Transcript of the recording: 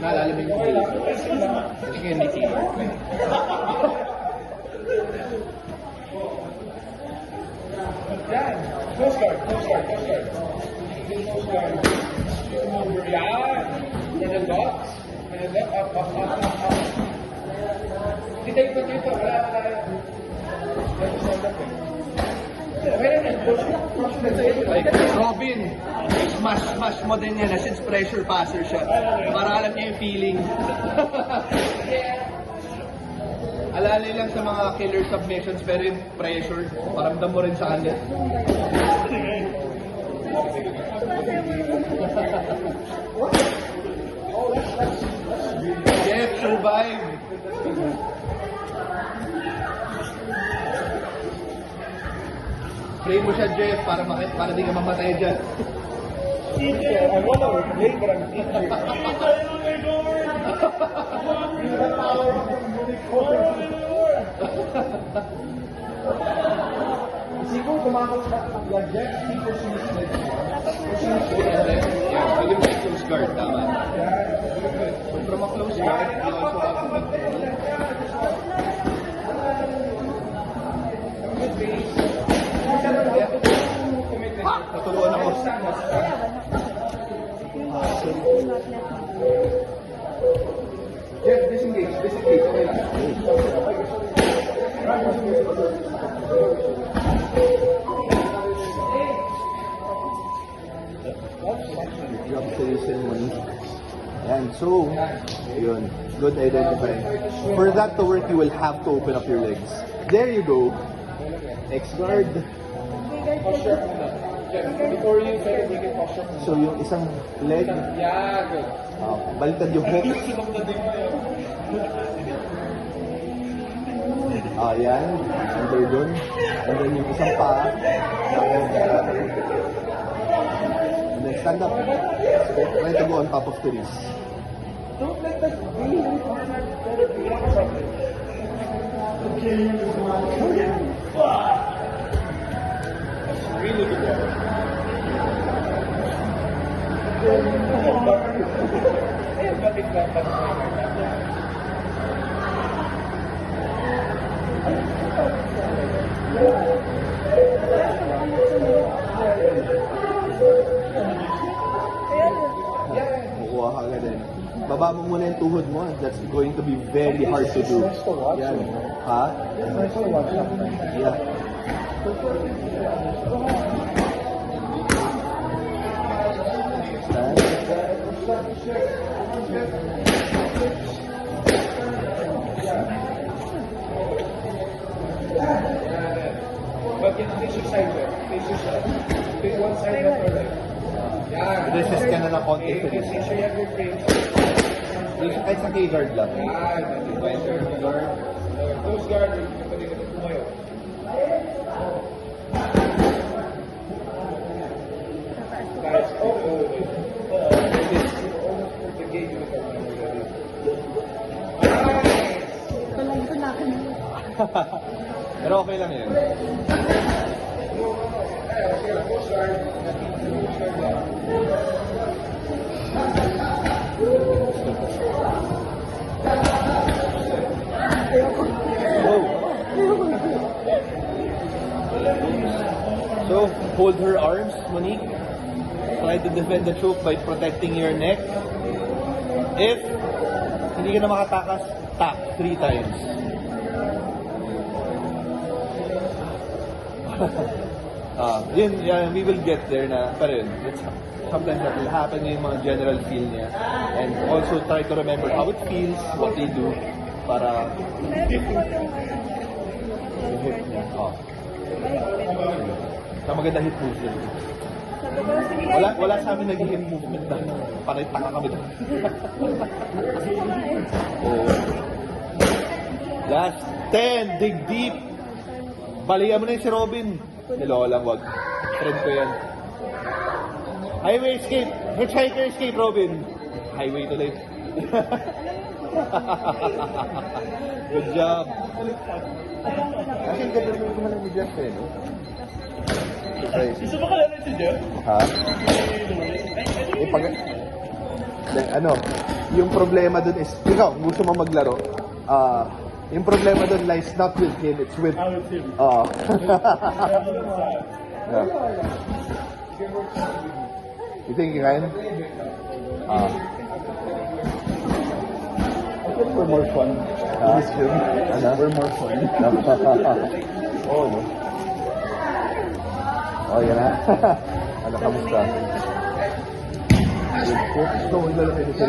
Naalala mo yung video. Kasi kayo may sino. Yan. Coast Guard. Coast Guard. Over yan. For the dots. Up. Kita ikot dito. Wala. Like, Robin, smash mo din yan since pressure passer siya. Para alam niya yung feeling. Alalay lang sa mga killer submissions pero yung pressure, paramdam mo rin sa kanya. Jeff, survive! Pray mo siya, Jeff, para di ka mamatay dyan. I want to play, but I'm teaching. Siguro kumakot sa Jeff, siguro sinisip. Yeah, pwede mo yung close guard, tama. So from a close guard, you also have to natuluan ako. Jeff, disengage. Okay lang. Job solution money. And so, yun, good identifying. For that to work, you will have to open up your legs. There you go. X-guard. Posture muna. Jeff, before you say we can posture muna. So, yung isang leg, Yeah, good. baliktad yung hook. Yan. Under dun. And then yung isang paa. And then stand up. Try to go on top of the wrist. Don't let that really really good job. Kukuha ka agad din. Baba mo muna yung tuhod mo. That's going to be very hard to do. Nice to watch. Yan. Ha? Nice to watch sometimes. Yeah. But you face your side there. Face your side. Face one side left or right. Yeah. Resist ka na ng konti. Face sure you have your face. Kahit sa K-guard lang. Yeah, that's your guard. Those guard, pwede ka tumayo. Guys, the gate you look Pero okay lang yun. So, hold her arms, Monique. Try to defend the choke by protecting your neck. If hindi ka na makatakas, tap 3 times. We will get there na, pero yun, sometimes that will happen yung mga general feel niya. And also try to remember how it feels, what they do, para yung hip niya. Maganda hip movement. Wala sa amin nag-hip movement na parang taka kami doon. Last 10, dig deep. Balikan mo na yung si Robin. Niloko lang, wag. Friend ko yan. Highway escape. Hitchhiker escape, Robin. Highway tuloy. Good job. Kasi ganda mo naman ni Jeff eh, no? Gusto mo kalala si Jeff? Ha? Ano? yung problema dun is, ikaw, kung gusto mo maglaro, yung problema dun lies not with him, it's with, yeah. You think you can? We're more fun. We're more fun. Oo, no? Oh, yan na. Ano, kamusta? Gusto mo ilalapin sa